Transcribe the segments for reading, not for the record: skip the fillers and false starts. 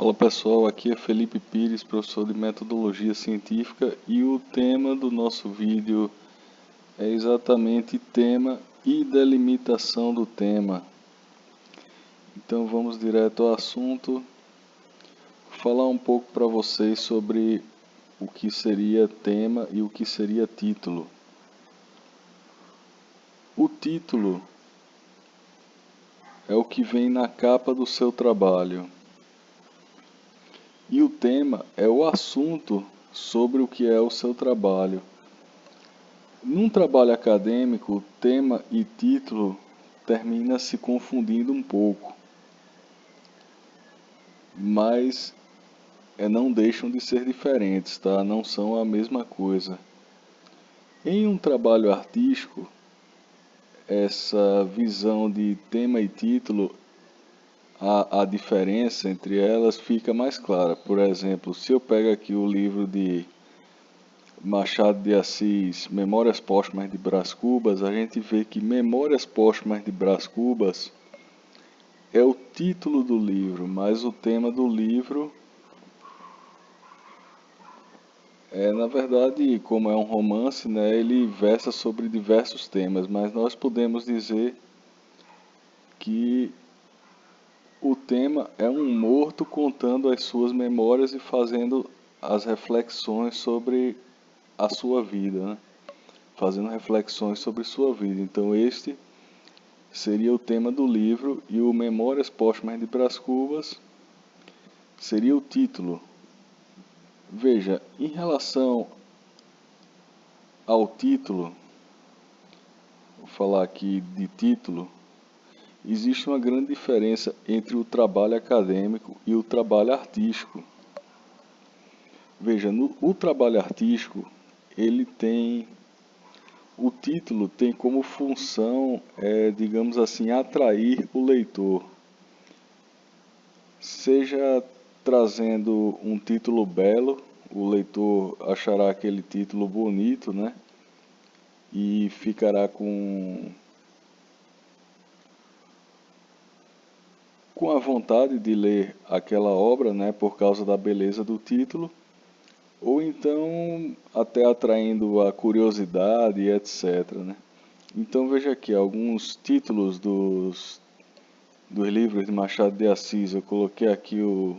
Fala pessoal, aqui é Felipe Pires, professor de Metodologia Científica, e o tema do nosso vídeo é exatamente tema e delimitação do tema. Então vamos direto ao assunto. Vou falar um pouco para vocês sobre o que seria tema e o que seria título. O título é o que vem na capa do seu trabalho. E o tema é o assunto sobre o que é o seu trabalho. Num trabalho acadêmico, tema e título termina se confundindo um pouco, mas não deixam de ser diferentes, tá? Não são a mesma coisa. Em um trabalho artístico, essa visão de tema e título, a diferença entre elas fica mais clara. Por exemplo, se eu pego aqui o livro de Machado de Assis, Memórias Póstumas de Brás Cubas, a gente vê que Memórias Póstumas de Brás Cubas é o título do livro, mas o tema do livro na verdade, como é um romance, né, ele versa sobre diversos temas, mas nós podemos dizer que o tema é um morto contando as suas memórias e fazendo as reflexões sobre a sua vida, né? Fazendo reflexões sobre sua vida. Então este seria o tema do livro e o Memórias Póstumas de Brás Cubas seria o título. Veja, em relação ao título, vou falar aqui de título, existe uma grande diferença entre o trabalho acadêmico e o trabalho artístico. Veja, o trabalho artístico, o título tem como função, digamos assim, atrair o leitor. Seja trazendo um título belo, o leitor achará aquele título bonito, né? E ficará com a vontade de ler aquela obra, né, por causa da beleza do título, ou então até atraindo a curiosidade, etc., né? Então veja aqui alguns títulos dos livros de Machado de Assis. Eu coloquei aqui o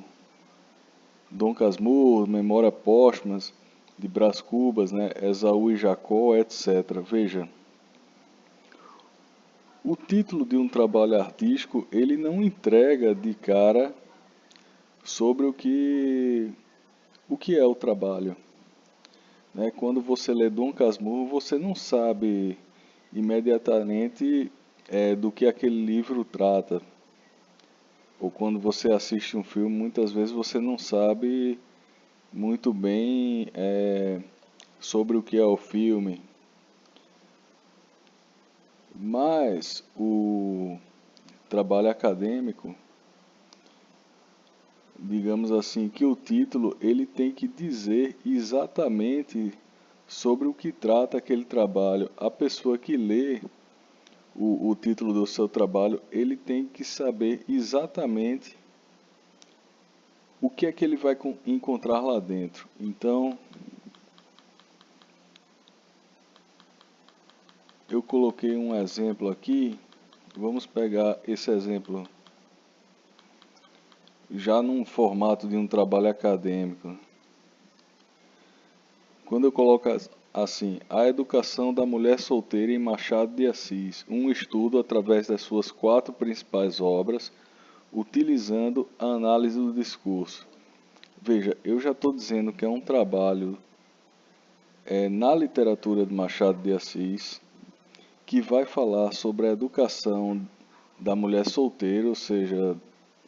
Dom Casmurro, Memórias Póstumas de Brás Cubas, né, Esaú e Jacó, etc. Veja, o título de um trabalho artístico, ele não entrega de cara sobre o que é o trabalho, né? Quando você lê Dom Casmurro, você não sabe imediatamente do que aquele livro trata. Ou quando você assiste um filme, muitas vezes você não sabe muito bem sobre o que é o filme. Mas o trabalho acadêmico, digamos assim, que o título ele tem que dizer exatamente sobre o que trata aquele trabalho. A pessoa que lê o título do seu trabalho, ele tem que saber exatamente o que é que ele vai encontrar lá dentro. Então, eu coloquei um exemplo aqui. Vamos pegar esse exemplo já num formato de um trabalho acadêmico. Quando eu coloco assim, a educação da mulher solteira em Machado de Assis, um estudo através das suas 4 principais obras, utilizando a análise do discurso. Veja, eu já estou dizendo que é um trabalho na literatura de Machado de Assis, que vai falar sobre a educação da mulher solteira, ou seja,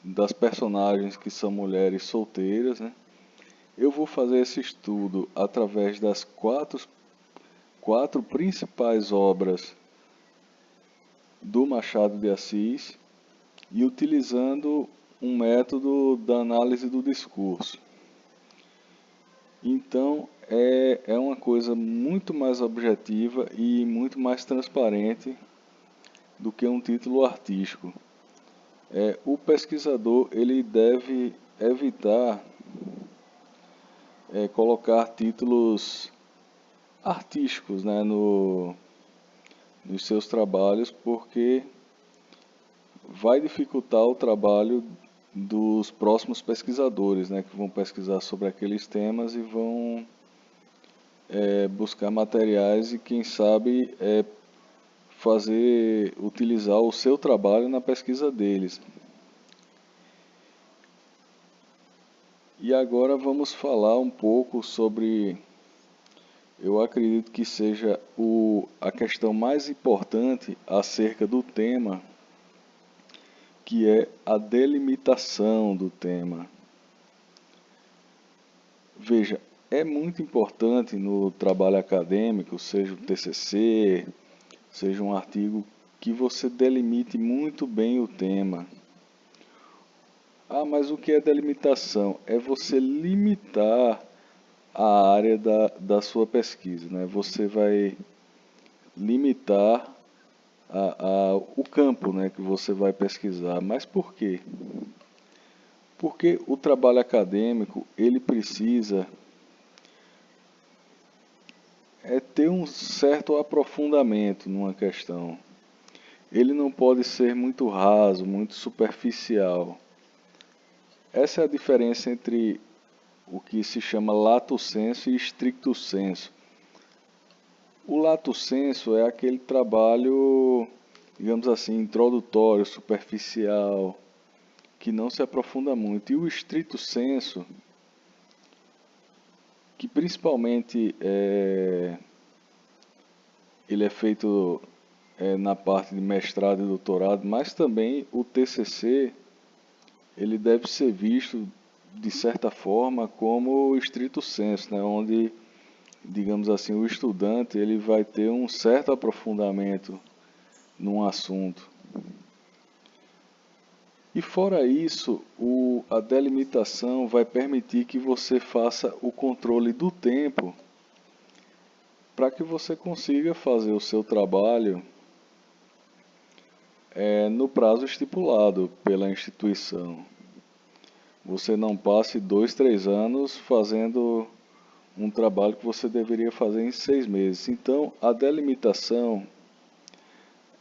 das personagens que são mulheres solteiras, né? Eu vou fazer esse estudo através das quatro principais obras do Machado de Assis e utilizando um método da análise do discurso. Então, é uma coisa muito mais objetiva e muito mais transparente do que um título artístico. O pesquisador ele deve evitar colocar títulos artísticos, né, nos seus trabalhos, porque vai dificultar o trabalho dos próximos pesquisadores, né, que vão pesquisar sobre aqueles temas e vão buscar materiais e, quem sabe, utilizar o seu trabalho na pesquisa deles. E agora vamos falar um pouco sobre, eu acredito que seja a questão mais importante acerca do tema, que é a delimitação do tema. Veja, é muito importante no trabalho acadêmico, seja o TCC, seja um artigo, que você delimite muito bem o tema. Ah, mas o que é delimitação? É você limitar a área da sua pesquisa, né? Você vai limitar o campo, né, que você vai pesquisar. Mas por quê? Porque o trabalho acadêmico, ele precisa ter um certo aprofundamento numa questão. Ele não pode ser muito raso, muito superficial. Essa é a diferença entre o que se chama lato sensu e stricto sensu. O lato sensu é aquele trabalho, digamos assim, introdutório, superficial, que não se aprofunda muito. E o stricto sensu, que principalmente ele é feito na parte de mestrado e doutorado, mas também o TCC, ele deve ser visto de certa forma como o stricto sensu, né, onde, digamos assim, o estudante ele vai ter um certo aprofundamento num assunto. E fora isso, a delimitação vai permitir que você faça o controle do tempo para que você consiga fazer o seu trabalho no prazo estipulado pela instituição. Você não passe 2, 3 anos fazendo um trabalho que você deveria fazer em 6 meses. Então, a delimitação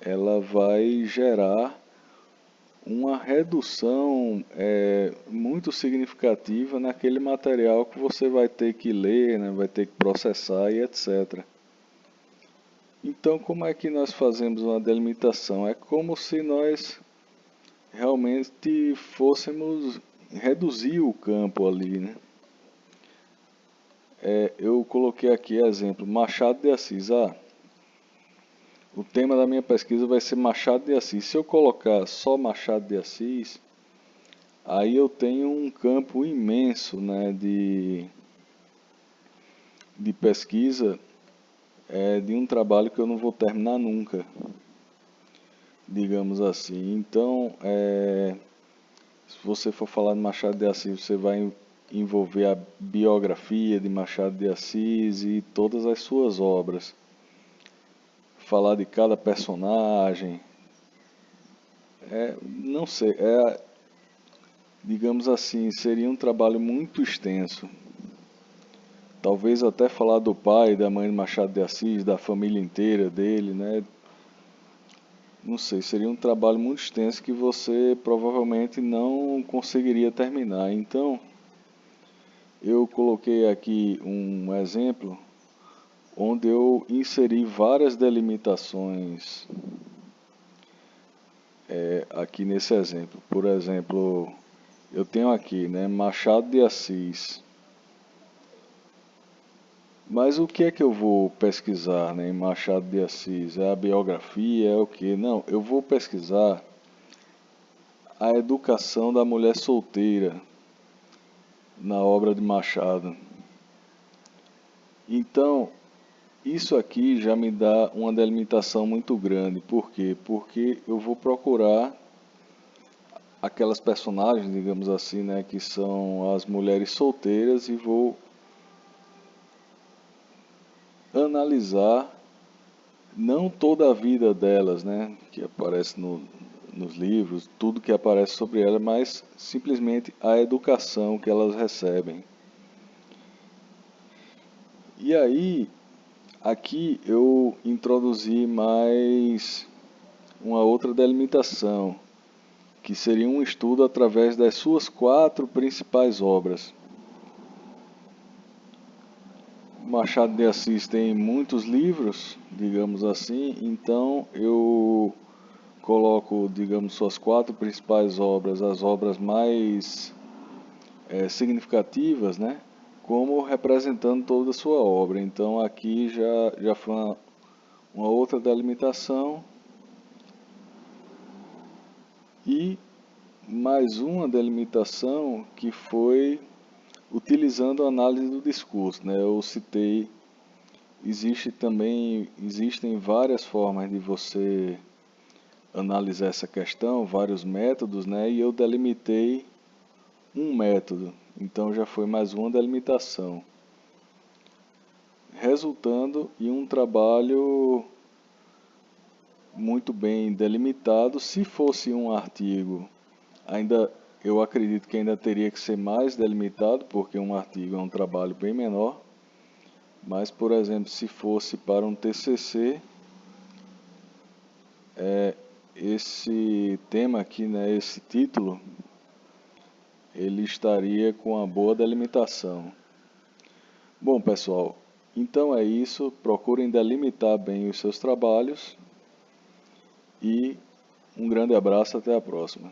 ela vai gerar uma redução muito significativa naquele material que você vai ter que ler, né, vai ter que processar e etc. Então, como é que nós fazemos uma delimitação? É como se nós realmente fôssemos reduzir o campo ali, né? Eu coloquei aqui exemplo, Machado de Assis. O tema da minha pesquisa vai ser Machado de Assis. Se eu colocar só Machado de Assis, aí eu tenho um campo imenso, né, de pesquisa de um trabalho que eu não vou terminar nunca, digamos assim. Então, se você for falar de Machado de Assis, você vai envolver a biografia de Machado de Assis e todas as suas obras. Falar de cada personagem, não sei, digamos assim, seria um trabalho muito extenso. Talvez até falar do pai, da mãe de Machado de Assis, da família inteira dele, né? Não sei, seria um trabalho muito extenso que você provavelmente não conseguiria terminar. Então, eu coloquei aqui um exemplo onde eu inseri várias delimitações aqui nesse exemplo. Por exemplo, eu tenho aqui, né, Machado de Assis. Mas o que é que eu vou pesquisar, né, em Machado de Assis? É a biografia, é o quê? Não, eu vou pesquisar a educação da mulher solteira na obra de Machado. Então, isso aqui já me dá uma delimitação muito grande. Por quê? Porque eu vou procurar aquelas personagens, digamos assim, né, que são as mulheres solteiras e vou analisar não toda a vida delas, né, que aparece nos livros, tudo que aparece sobre ela, mas simplesmente a educação que elas recebem. E aí, aqui eu introduzi mais uma outra delimitação, que seria um estudo através das suas 4 principais obras. Machado de Assis tem muitos livros, digamos assim, então eu coloco, digamos, suas 4 principais obras, as obras mais significativas, né, como representando toda a sua obra. Então aqui já foi uma outra delimitação e mais uma delimitação que foi utilizando a análise do discurso, né? Eu citei, existem várias formas de você analisar essa questão, vários métodos, né? E eu delimitei um método, então já foi mais uma delimitação, resultando em um trabalho muito bem delimitado. Se fosse um artigo, ainda eu acredito que ainda teria que ser mais delimitado, porque um artigo é um trabalho bem menor. Mas, por exemplo, se fosse para um TCC, esse tema aqui, né, esse título, ele estaria com uma boa delimitação. Bom, pessoal, então é isso. Procurem delimitar bem os seus trabalhos e um grande abraço, até a próxima.